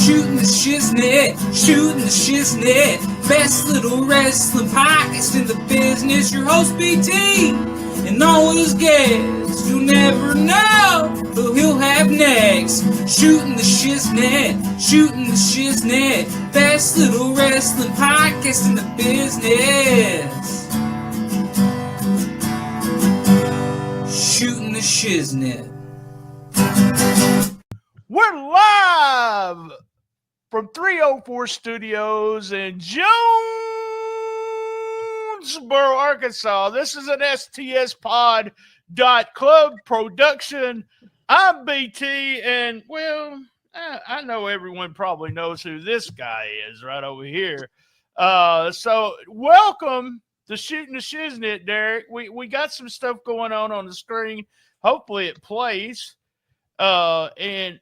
Shooting the shiznit, shooting the shiznit. Best little wrestling podcast in the business. Your host BT and all his guests. You'll never know who he'll have next. Shooting the shiznit, shooting the shiznit. Best little wrestling podcast in the business. Shooting the shiznit. We're live from 304 Studios in Jonesboro, Arkansas. This is an STSPOD.CLUB production. I'm BT, and, well, I know everyone probably knows who this guy is right over here. So welcome to Shooting the Shiznit, Derrick. We got some stuff going on the screen. Hopefully it plays. And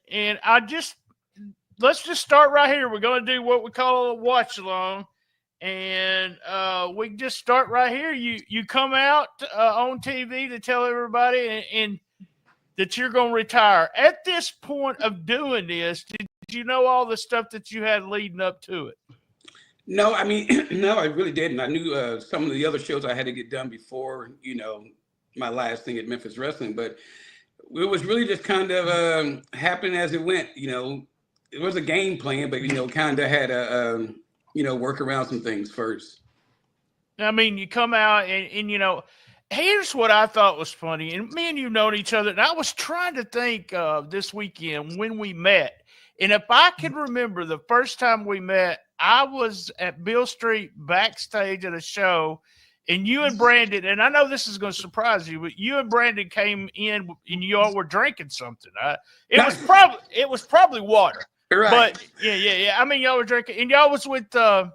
let's just start right here. We're going to do what we call a watch along, and we can just start right here. You come out on TV to tell everybody and that you're going to retire. At this point of doing this, did you know all the stuff that you had leading up to it? No, I mean, no, I really didn't. I knew some of the other shows I had to get done before, my last thing at Memphis Wrestling, but it was really just kind of happening as it went. It was a game plan, but kind of had to work around some things first. I mean, you come out and here's what I thought was funny. And me and you known each other, and I was trying to think of this weekend when we met. And if I can remember the first time we met, I was at Bill Street backstage at a show. And you and Brandon, and I know this is going to surprise you, but you and Brandon came in and you all were drinking something. It was probably water. Right. But yeah. I mean, y'all were drinking, and y'all was with I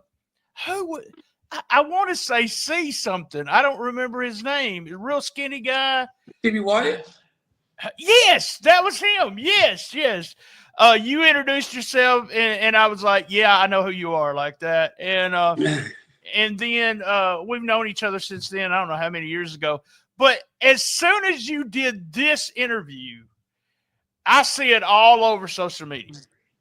want to say C something. I don't remember his name. A real skinny guy. Stevie Wyatt. Yes, that was him. Yes. You introduced yourself, and I was like, yeah, I know who you are, like that, and. And then we've known each other since then. I don't know how many years ago. But as soon as you did this interview, I see it all over social media.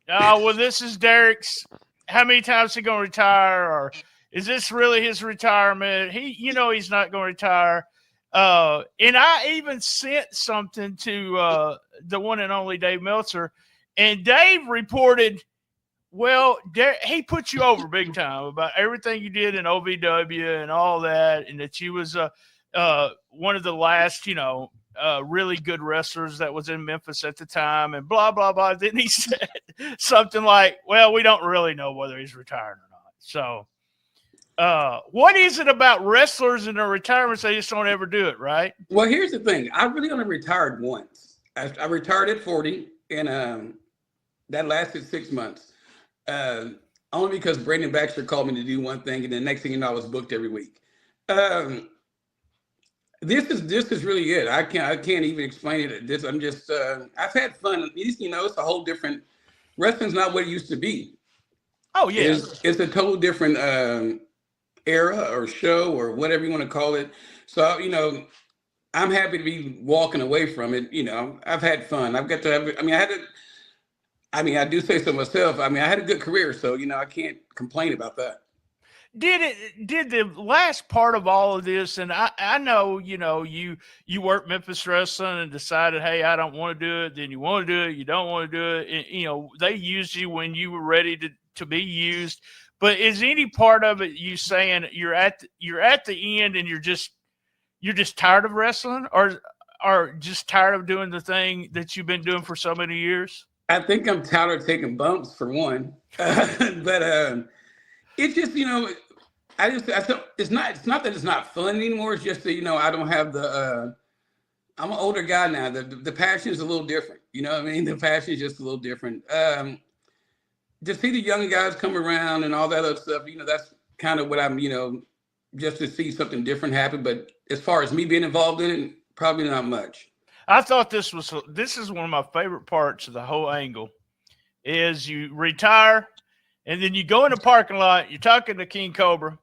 Well, this is Derrick's. How many times is he going to retire? Or is this really his retirement? He's not going to retire. And I even sent something to the one and only Dave Meltzer. And Dave reported, well, he put you over big time about everything you did in OVW and all that, and that you was one of the last, really good wrestlers that was in Memphis at the time, and blah, blah, blah. Then he said something like, well, we don't really know whether he's retiring or not. So what is it about wrestlers and their retirements? They just don't ever do it, right? Well, here's the thing. I really only retired once. I retired at 40, and that lasted 6 months. Only because Brandon Baxter called me to do one thing, and the next thing you know, I was booked every week. This is really it. I can't even explain it. I'm just I've had fun. It's a whole different. Wrestling's not what it used to be. Oh yeah, it's a total different era or show or whatever you want to call it. So I'm happy to be walking away from it. I've had fun. I've got to have. I do say so myself. I had a good career, so I can't complain about that. Did the last part of all of this, and I know you worked Memphis Wrestling and decided, hey, I don't want to do it. Then you want to do it, you don't want to do it. And, they used you when you were ready to be used. But is any part of it you saying you're at the end and you're just tired of wrestling, or just tired of doing the thing that you've been doing for so many years? I think I'm tired of taking bumps for one, but it's just it's not that it's not fun anymore. It's just that I don't have the. I'm an older guy now. The passion is a little different. You know what I mean? The passion is just a little different. To see the young guys come around and all that other stuff, that's kind of what I'm. Just to see something different happen. But as far as me being involved in it, probably not much. I thought this is one of my favorite parts of the whole angle is you retire and then you go in the parking lot, you're talking to King Cobra,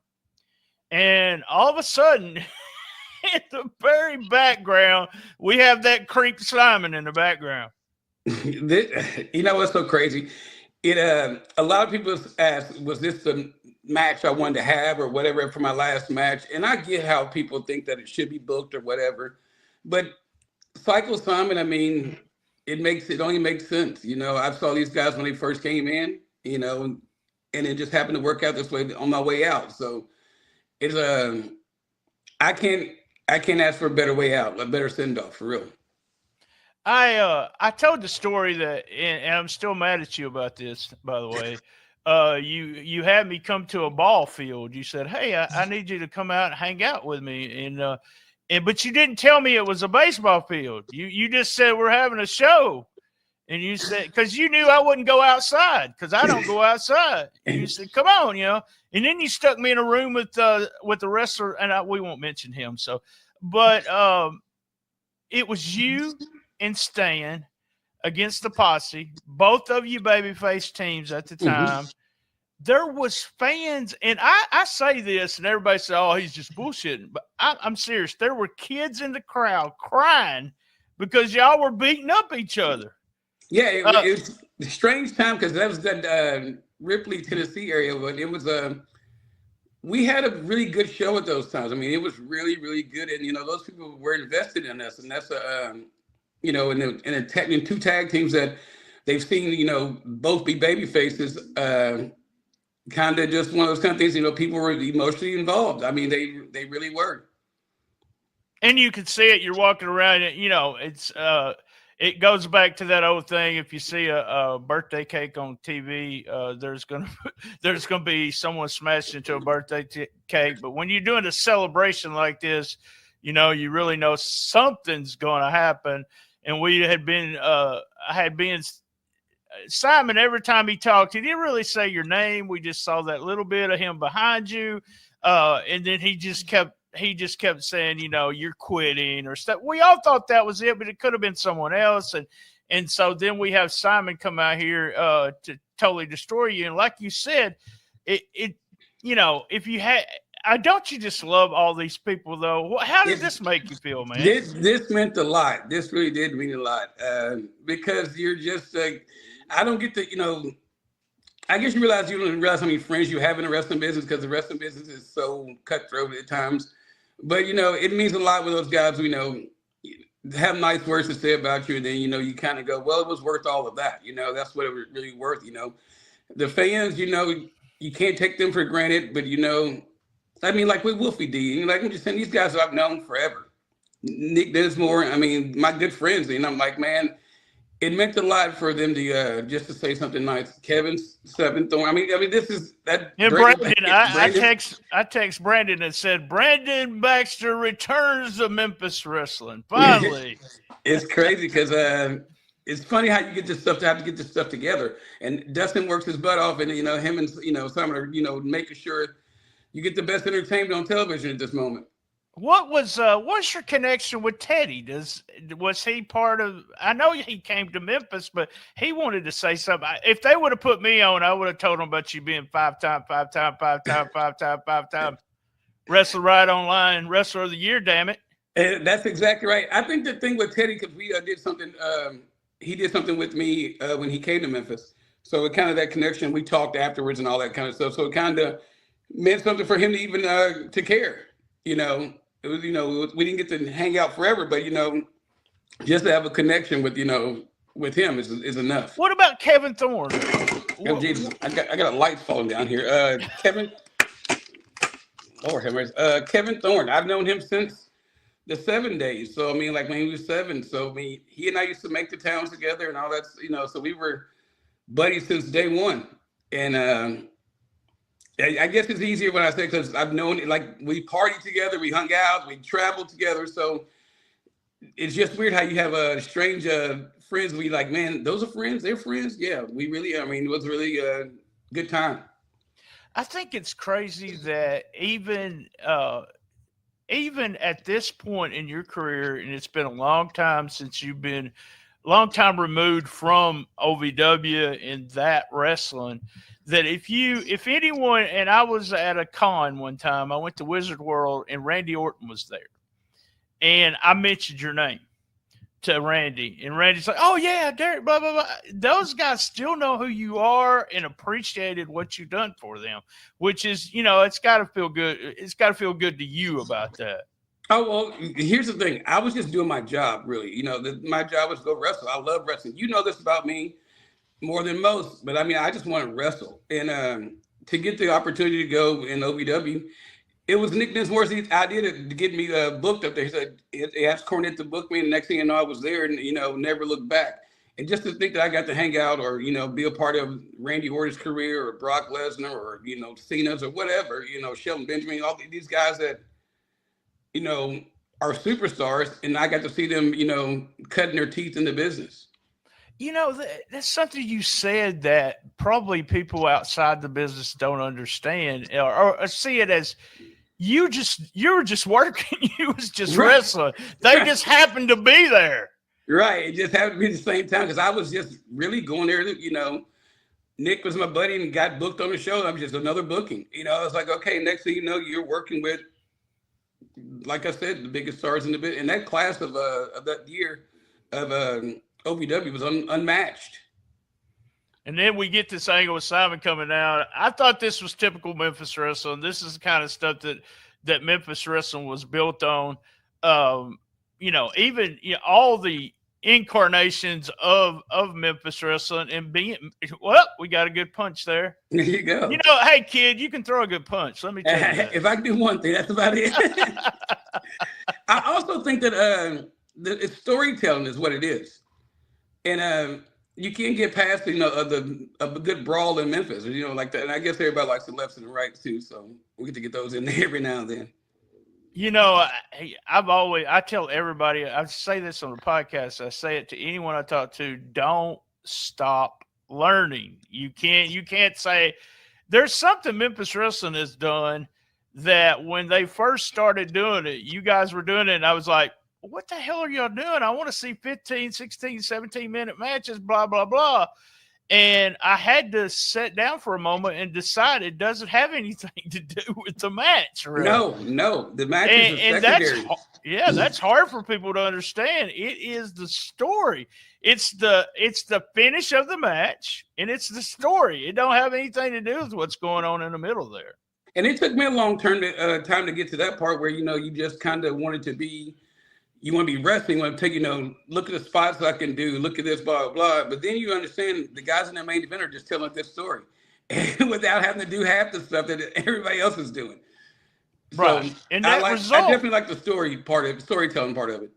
and all of a sudden in the very background, we have that creep Simon in the background. You know what's so crazy? a lot of people ask, was this the match I wanted to have or whatever for my last match? And I get how people think that it should be booked or whatever, but Cycle Simon, I mean, it only makes sense. You know, I saw these guys when they first came in, you know, and it just happened to work out this way on my way out. So it's I can't ask for a better way out, a better send off for real. I told the story that, and I'm still mad at you about this, by the way. You had me come to a ball field. You said, "Hey, I need you to come out and hang out with me," and but you didn't tell me it was a baseball field. You just said we're having a show, and you said because you knew I wouldn't go outside because I don't go outside. And you said, "Come on," you know, and then you stuck me in a room with the wrestler, and we won't mention him. So, but it was you and Stan against the Posse, both of you babyface teams at the time. There was fans, and I say this, and everybody says, "Oh, he's just bullshitting." But I'm serious. There were kids in the crowd crying because y'all were beating up each other. Yeah, it was a strange time because that was that Ripley, Tennessee area, but it was we had a really good show at those times. I mean, it was really, really good, and you know, those people were invested in us, and that's you know, in two tag teams that they've seen, you know, both be baby faces. Kind of just one of those kind of things, you know, people were emotionally involved. I mean, they really were. And you can see it. You're walking around, you know, it goes back to that old thing. If you see a birthday cake on TV, there's gonna be someone smashed into a birthday cake. But when you're doing a celebration like this, you know, you really know something's going to happen. And we had been, Simon, every time he talked, he didn't really say your name. We just saw that little bit of him behind you. And then he just kept saying, you know, you're quitting or stuff. We all thought that was it, but it could have been someone else. And so then we have Simon come out here to totally destroy you. And like you said, it you know, if you had, don't you just love all these people though? How did this make you feel, man? This meant a lot. This really did mean a lot because you're just like, I don't get to, you know, I guess you don't realize how many friends you have in the wrestling business because the wrestling business is so cutthroat at times. But, you know, it means a lot with those guys, you know, have nice words to say about you. And then, you know, you kind of go, well, it was worth all of that. You know, that's what it was really worth, you know. The fans, you know, you can't take them for granted. But, you know, I mean, like with Wolfie D, like I'm just saying, these guys I've known forever. Nick Dinsmore, I mean, my good friends. And I'm like, man, it meant a lot for them to just to say something nice. Kevin Thorne. I mean, this is that. Yeah, Brandon. I text Brandon and said, Brandon Baxter returns to Memphis Wrestling. Finally. It's crazy because it's funny how you get this stuff to have to get this stuff together. And Dustin works his butt off, and you know him and you know some are making sure you get the best entertainment on television at this moment. What's your connection with Teddy? Was he part of? I know he came to Memphis, but he wanted to say something. If they would have put me on, I would have told him about you being five-time Wrestler Right Online Wrestler of the Year. Damn it! And that's exactly right. I think the thing with Teddy, because we did something. He did something with me when he came to Memphis. So it kind of that connection. We talked afterwards and all that kind of stuff. So it kind of meant something for him to even to care. You know. It was, you know, we didn't get to hang out forever, but, you know, just to have a connection with, you know, with him is enough. What about Kevin Thorne? Oh, Jesus. I got a light falling down here. Kevin Thorne. I've known him since the 7 days. So, I mean, like when he was 7. So, I mean, he and I used to make the towns together and all that, you know, so we were buddies since day one. And, I guess it's easier when I say because I've known it, like we partied together, we hung out, we traveled together. So it's just weird how you have a strange friends. We like, man, those are friends. They're friends. Yeah, we really. I mean, it was really a good time. I think it's crazy that even at this point in your career, and it's been a long time since you've been long time removed from OVW and that wrestling. That if anyone, and I was at a con one time, I went to Wizard World and Randy Orton was there. And I mentioned your name. to Randy, and Randy's like, "Oh yeah, Derrick, blah blah blah." Those guys still know who you are and appreciated what you've done for them, which is, it's got to feel good. It's got to feel good to you about that. Oh, well, here's the thing. I was just doing my job, really. My job was to go wrestle. I love wrestling. You know this about me more than most, but I mean, I just want to wrestle. And to get the opportunity to go in OVW, it was Nick Dinsmore's idea to get me booked up there. He said, he asked Cornette to book me, and the next thing you know, I was there and, never looked back. And just to think that I got to hang out or, be a part of Randy Orton's career or Brock Lesnar or, Cena's or whatever, Shelton Benjamin, all these guys that, are superstars, and I got to see them, cutting their teeth in the business. That's something you said that probably people outside the business don't understand or see it as you were just working. You was just wrestling. They just happened to be there. Right. It just happened to be the same time because I was just really going there to, Nick was my buddy and got booked on the show. I'm just another booking. I was like, okay, next thing you know, you're working with, like I said, the biggest stars in the business. And that class of that year of OVW was unmatched. And then we get this angle with Simon coming out. I thought this was typical Memphis Wrestling. This is the kind of stuff that Memphis Wrestling was built on. Even all the incarnations of Memphis Wrestling and being, we got a good punch there. There you go. Hey kid, you can throw a good punch. Let me tell you that. If I can do one thing, that's about it. I also think that it's storytelling is what it is. And you can't get past, a good brawl in Memphis, like that. And I guess everybody likes the lefts and the rights too. So we get to get those in there every now and then. I tell everybody, I say this on the podcast, I say it to anyone I talk to, don't stop learning. You can't say, there's something Memphis Wrestling has done that when they first started doing it, you guys were doing it, and I was like, what the hell are y'all doing? I want to see 15, 16, 17-minute matches, blah, blah, blah. And I had to sit down for a moment and decide it doesn't have anything to do with the match. Really. No. The match is a secondary. That's hard for people to understand. It is the story. It's the finish of the match, and it's the story. It don't have anything to do with what's going on in the middle there. And it took me a long time to get to that part where, you just kind of wanted to be, you want to be wrestling, you want to take, look at the spots I can do, look at this, blah, blah, blah. But then you understand the guys in the main event are just telling this story without having to do half the stuff that everybody else is doing. Right. So and I definitely like the storytelling part of it.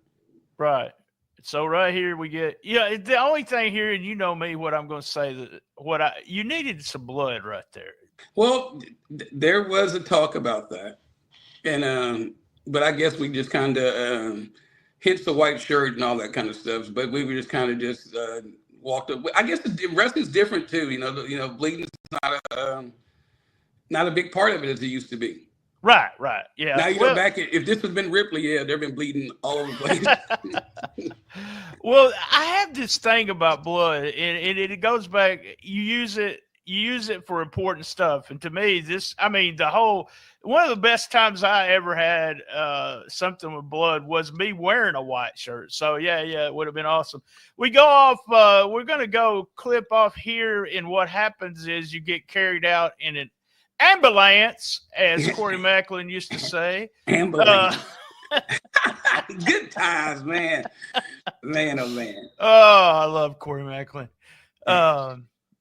Right. So right here we get, the only thing here, and you know me, what I'm going to say, you needed some blood right there. Well, there was a talk about that. And, but I guess we just kind of, hence the white shirt and all that kind of stuff. But we were just kind of walked up. I guess the wrestling's different too. Bleeding is not a big part of it as it used to be. Right. Yeah. Now you go back. If this has been Ripley, they've been bleeding all over the place. Well, I have this thing about blood, and it goes back. You use it for important stuff. And to me, one of the best times I ever had something with blood was me wearing a white shirt. So yeah, it would have been awesome. We go off, we're going to go clip off here. And what happens is you get carried out in an ambulance, as Corey Macklin used to say. Ambulance. Good times, man. Man, oh man. Oh, I love Corey Macklin.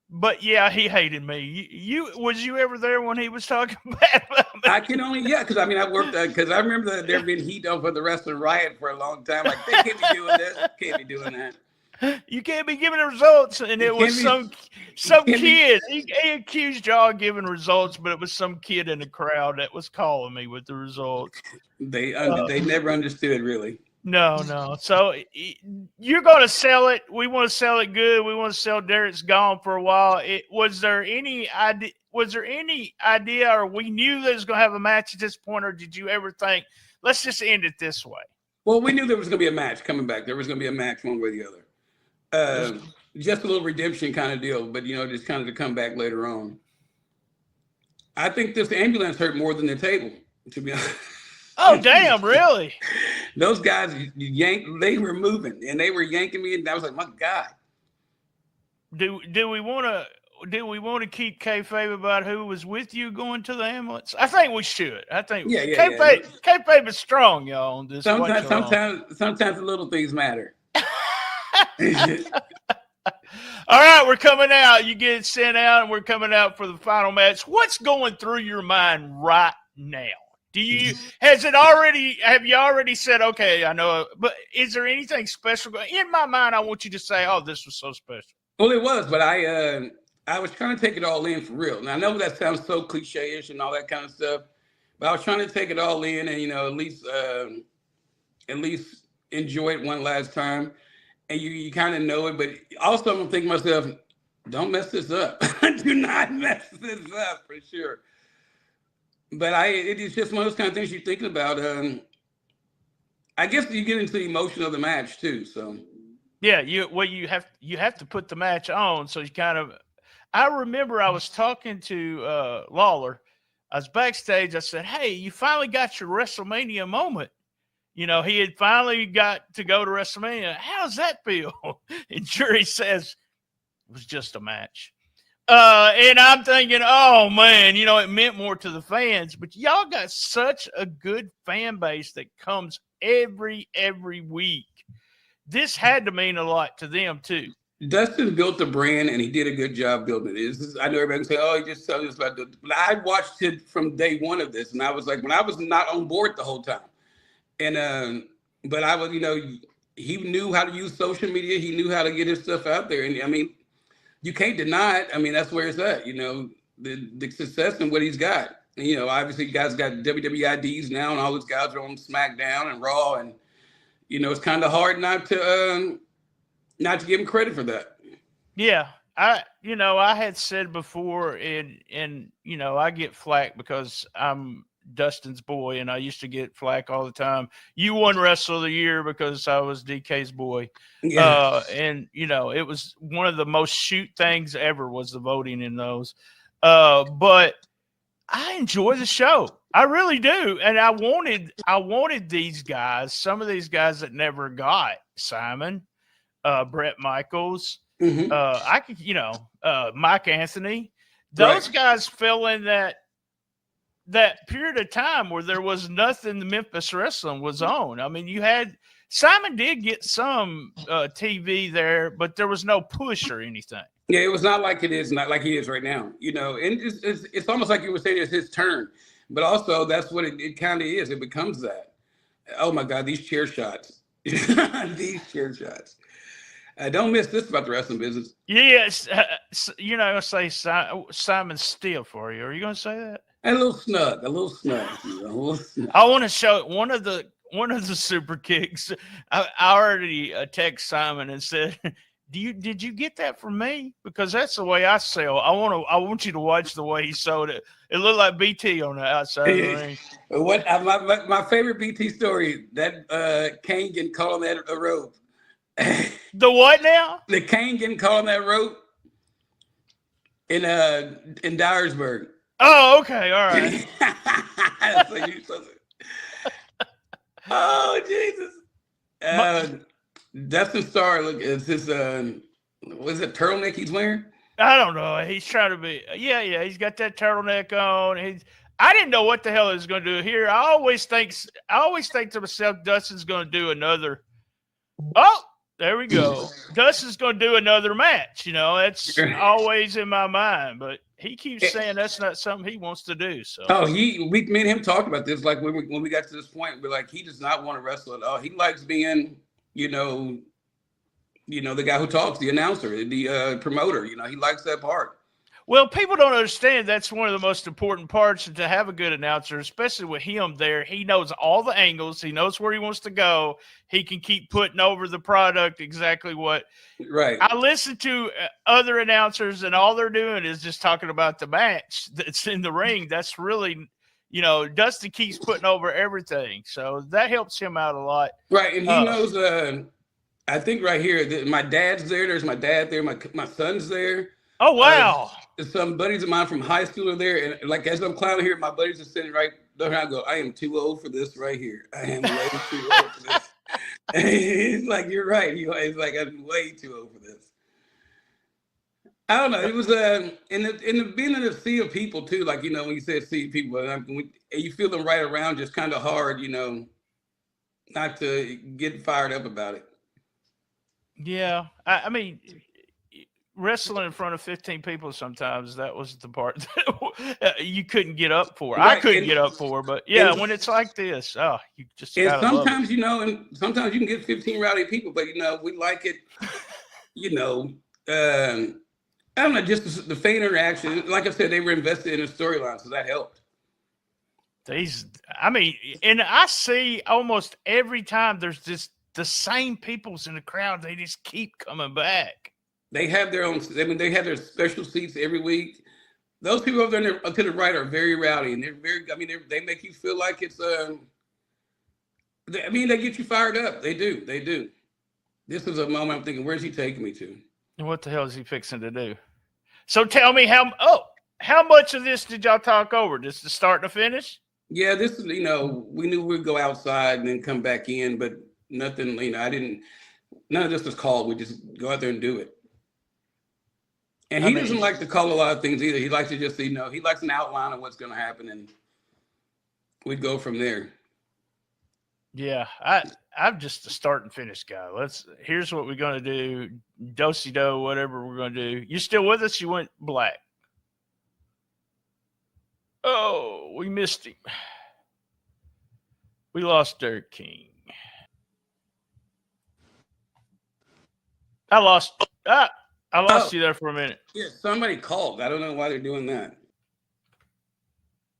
But yeah, he hated me. Was you ever there when he was talking bad about me? I can only because I worked because I remember there been heat over the wrestling riot for a long time. Like, they can't be doing this, can't be doing that. You can't be giving the results, and it was some kid. He accused y'all of giving results, but it was some kid in the crowd that was calling me with the results. They never understood really. No. So you're going to sell it. We want to sell it good. We want to sell Derrick's gone for a while. Was there any idea, or we knew that it was going to have a match at this point, or did you ever think, let's just end it this way? Well, we knew there was going to be a match coming back. There was going to be a match one way or the other. Just a little redemption kind of deal, but, just kind of to come back later on. I think this ambulance hurt more than the table, to be honest. Oh, damn, really? those guys they were moving and they were yanking me, and I was like, my God. Do we want to keep kayfabe about who was with you going to the ambulance? I think we should. I think kayfabe is strong, y'all. On this. Sometimes the little things matter. All right, we're coming out. You get sent out, and we're coming out for the final match. What's going through your mind right now? Have you already said, okay, I know, but is there anything special? In my mind, I want you to say, oh, this was so special. Well, it was, but I was trying to take it all in for real. Now, I know that sounds so cliche-ish and all that kind of stuff, but I was trying to take it all in and, at least enjoy it one last time. And you kind of know it, but also I'm thinking to myself, don't mess this up. Do not mess this up for sure. But it is just one of those kind of things you're thinking about. I guess you get into the emotion of the match too. So yeah, you have to put the match on. So you kind of. I remember I was talking to Lawler. I was backstage. I said, "Hey, you finally got your WrestleMania moment." He had finally got to go to WrestleMania. How does that feel? And Jury says, it was just a match. And I'm thinking, oh, man, it meant more to the fans. But y'all got such a good fan base that comes every week. This had to mean a lot to them, too. Dustin built the brand, and he did a good job building it. I know everybody can say, oh, he just telling us about it. But I watched it from day one of this, and I was like, when I was not on board the whole time. And but I was, he knew how to use social media. He knew how to get his stuff out there. And I mean, you can't deny it. I mean, that's where it's at, the success and what he's got. And, obviously guys got WWIDs now, and all those guys are on SmackDown and Raw. And, it's kind of hard not to give him credit for that. Yeah. I had said before, and I get flack because I'm Dustin's boy, and I used to get flack all the time. You won Wrestler of the Year because I was DK's boy. Yeah. And it was one of the most shoot things ever was the voting in those. But I enjoy the show. I really do. And I wanted these guys, some of these guys that never got Simon, Brett Michaels, I could, Mike Anthony. Those guys fell in that period of time where there was nothing the Memphis Wrestling was on. I mean, Simon did get some TV there, but there was no push or anything. Yeah, it was not like he is right now, and it's almost like you were saying it's his turn, but also that's what it kind of is. It becomes that. Oh my God, these chair shots. These chair shots. Don't miss this about the wrestling business. Yes. Say Simon's stiff for you. Are you going to say that? A little snug. I want to show one of the super kicks. I already text Simon and said, "Did you get that from me? Because that's the way I sell. I want you to watch the way he sold it. It looked like BT on the outside of the ring." What my favorite BT story, that Kane getting caught on that rope. The what now? The Kane getting caught on that rope in Dyersburg. Oh, okay, all right. Oh, Jesus. Dustin Starr, look, is his was it turtleneck he's wearing? I don't know. He's trying to be he's got that turtleneck on. I didn't know what the hell he was gonna do here. I always think to myself, Dustin's gonna do another. Oh, there we go. Dustin's gonna do another match. That's always in my mind, but he keeps saying that's not something he wants to do. So me and him talked about this. Like when we got to this point, we're like, he does not want to wrestle at all. He likes being, the guy who talks, the announcer, the promoter. He likes that part. Well, people don't understand that's one of the most important parts to have a good announcer, especially with him there. He knows all the angles. He knows where he wants to go. He can keep putting over the product exactly what. Right. I listen to other announcers, and all they're doing is just talking about the match that's in the ring. That's really, Dustin keeps putting over everything. So that helps him out a lot. Right. And he knows, I think right here, my dad's there. There's my dad there. My son's there. Oh, wow. Some buddies of mine from high school are there. And like, as I'm climbing here, my buddies are sitting right I go, I am too old for this right here. I am way too old for this. It's like, you're right. It's like, I'm way too old for this. I don't know. It was in the being in a sea of people too. Like, you know, when you said sea of people, and you feel them right around, just kind of hard, you know, not to get fired up about it. Yeah, I mean, wrestling in front of 15 people sometimes, that was the part that you couldn't get up for. I Right. couldn't And get up for, but yeah, and when it's like this, oh, you just and gotta love it. sometimes, you know, and sometimes you can get 15 rowdy people, but you know, we like it, you know, I don't know, just the fan interaction. Like I said, they were invested in a storyline, so that helped. I mean, and I see almost every time there's just the same people's in the crowd. They just keep coming back. They have their own. I mean, they have their special seats every week. Those people over there to the right are very rowdy, and they're very. I mean, they make you feel like it's. I mean, they get you fired up. They do. They do. This is a moment I'm thinking, where's he taking me to? And what the hell is he fixing to do? So tell me how much of this did y'all talk over? Just the start and the finish? Yeah, this is, you know, we knew we'd go outside and then come back in, but nothing, you know, none of this was called. We just go out there and do it. And he doesn't like to call a lot of things either. He likes to just, you know, he likes an outline of what's going to happen, and we go from there. Yeah, I'm just a start and finish guy. Here's what we're going to do. Do-si-do, whatever we're going to do. You still with us? You went black. Oh, we missed him. We lost Derrick King. I lost you there for a minute. Yeah, somebody called. I don't know why they're doing that.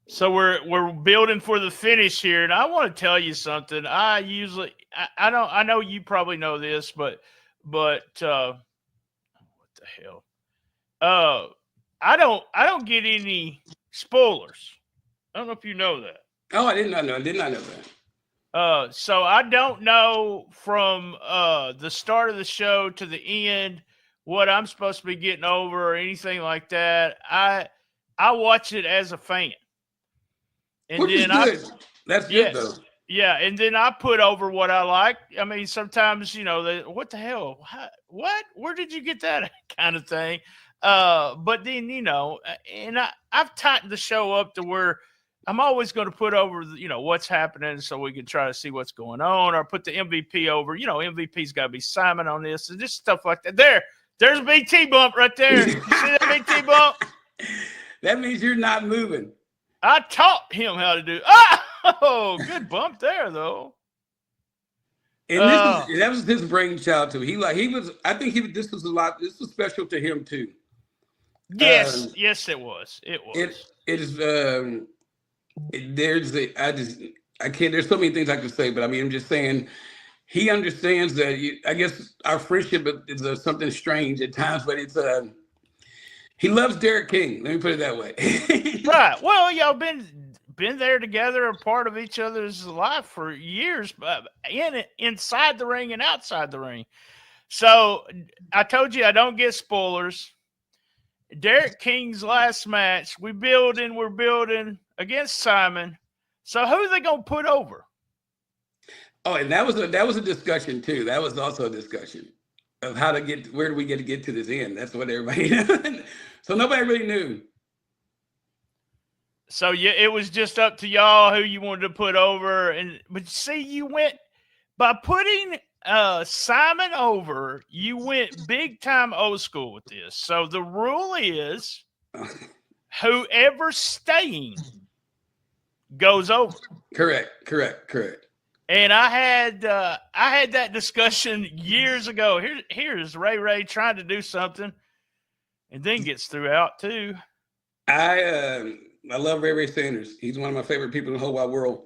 So we're building for the finish here, and I want to tell you something. I know you probably know this, but what the hell? I don't get any spoilers. I don't know if you know that. Oh, I did not know that. So I don't know from the start of the show to the end what I'm supposed to be getting over or anything like that. I watch it as a fan. And which then is good. That's good, though. Yeah, and then I put over what I like. I mean, sometimes, you know, what the hell? What? Where did you get that kind of thing? But then, you know, and I've tightened the show up to where I'm always going to put over, you know, what's happening so we can try to see what's going on, or put the MVP over. You know, MVP's got to be Simon on this and just stuff like that. There's a BT bump right there. You see that BT bump? That means you're not moving. I taught him how to do. Oh, good bump there, though. And that was his brainchild too. This was special to him too. Yes, yes, it was. It was. There's so many things I could say, but I mean, I'm just saying, he understands that. I guess our friendship is something strange at times, but it's he loves Derrick King. Let me put it that way. Right. Well, y'all been there together, a part of each other's life for years, but inside the ring and outside the ring. So I told you I don't get spoilers. Derrick King's last match, we're building against Simon. So who are they gonna put over? Oh, and that was a discussion too. That was also a discussion of where do we get to this end. That's what everybody so nobody really knew. So yeah, it was just up to y'all who you wanted to put over, but see, you went by putting Simon over. You went big time old school with this. So the rule is, whoever's staying goes over. Correct. And I had that discussion years ago. Here's Ray trying to do something, and then gets threw out too. I love Ray Sanders. He's one of my favorite people in the whole wide world,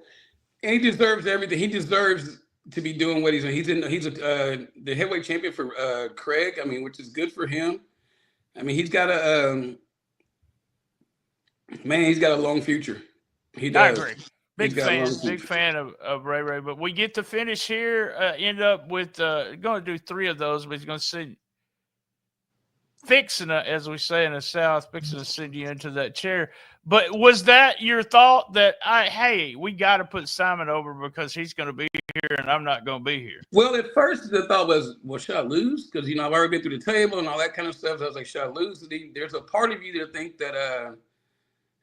and he deserves everything. He deserves to be doing what he's doing. He's the heavyweight champion for Craig. I mean, which is good for him. I mean, he's got a long future. He does. I agree. Big fan of Ray. But we get to finish here. End up with going to do 3 of those, but he's going to see. fixing it, as we say in the South, fixing to send you into that chair. But was that your thought that, hey, we got to put Simon over because he's going to be here and I'm not going to be here? Well, at first the thought was, well, should I lose? Because, I've already been through the table and all that kind of stuff. So I was like, should I lose? There's a part of you that think that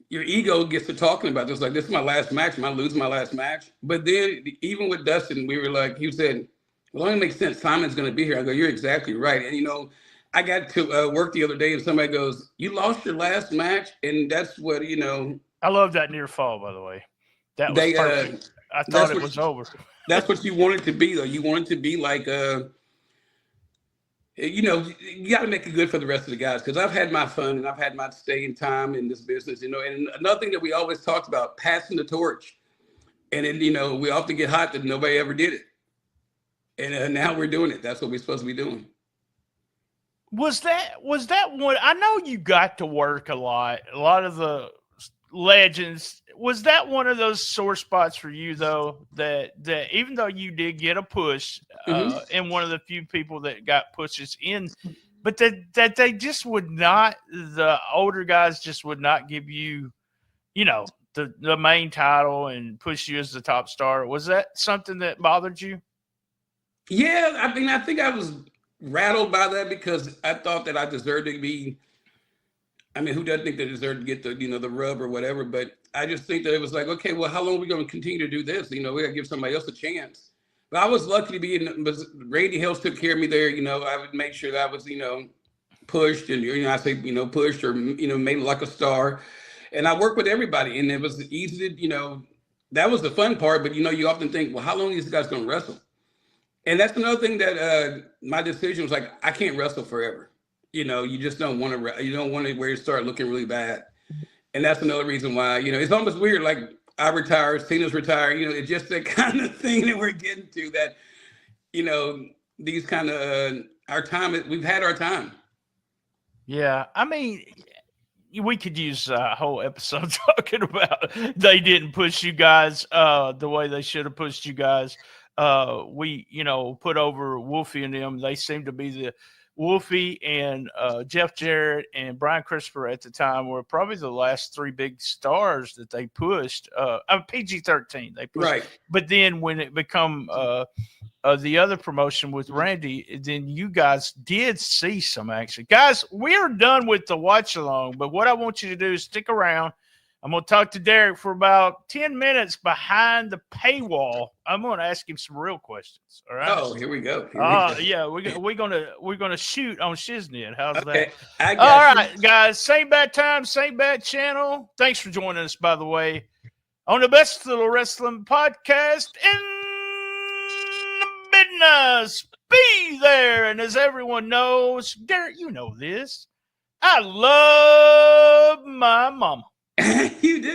your ego gets to talking about this. Like, this is my last match. Am I losing my last match? But then even with Dustin, we were like, he said, well, it only makes sense. Simon's going to be here. I go, you're exactly right. And, I got to work the other day and somebody goes, you lost your last match. And that's what, I love that near fall, by the way. That was perfect. I thought it was over. That's what you want it to be, though. You want it to be like, you got to make it good for the rest of the guys. Because I've had my fun and I've had my staying time in this business, And another thing that we always talked about, passing the torch. And then, we often get hot that nobody ever did it. And now we're doing it. That's what we're supposed to be doing. Was that one? I know you got to work a lot of the legends. Was that one of those sore spots for you, though, that even though you did get a push and one of the few people that got pushes in, but that they just would not, the older guys just would not give you, the main title and push you as the top star? Was that something that bothered you? Yeah, I think I was rattled by that because I thought that I deserved to be. Who doesn't think they deserve to get the the rub or whatever? But I just think that it was like, okay, well, how long are we going to continue to do this? We got to give somebody else a chance. But I was lucky to be in. Randy Hills took care of me there. I would make sure that I was pushed and I say pushed or made like a star. And I worked with everybody, and it was easy to that was the fun part. But you often think, well, how long are these guys going to wrestle? And that's another thing that my decision was like, I can't wrestle forever. You just don't want to. You don't want to where you start looking really bad. And that's another reason why. It's almost weird. Like I retire, Tina's retire. It's just that kind of thing that we're getting to. That these kind of our time. We've had our time. Yeah, we could use a whole episode talking about they didn't push you guys the way they should have pushed you guys. We, put over Wolfie and them. They seem to be the Wolfie and Jeff Jarrett and Brian Christopher at the time were probably the last three big stars that they pushed. PG-13 they pushed. Right. But then when it become the other promotion with Randy, then you guys did see some action. Guys, we are done with the watch along, but what I want you to do is stick around. I'm going to talk to Derrick for about 10 minutes behind the paywall. I'm going to ask him some real questions. All right. Oh, here we go. Yeah, we're gonna shoot on Shiznit. How's okay. that? All right, guys. Same bad time, same bad channel. Thanks for joining us, by the way, on the Best Little Wrestling Podcast in the business. Be there, and as everyone knows, Derrick, you know this. I love my mama. You do.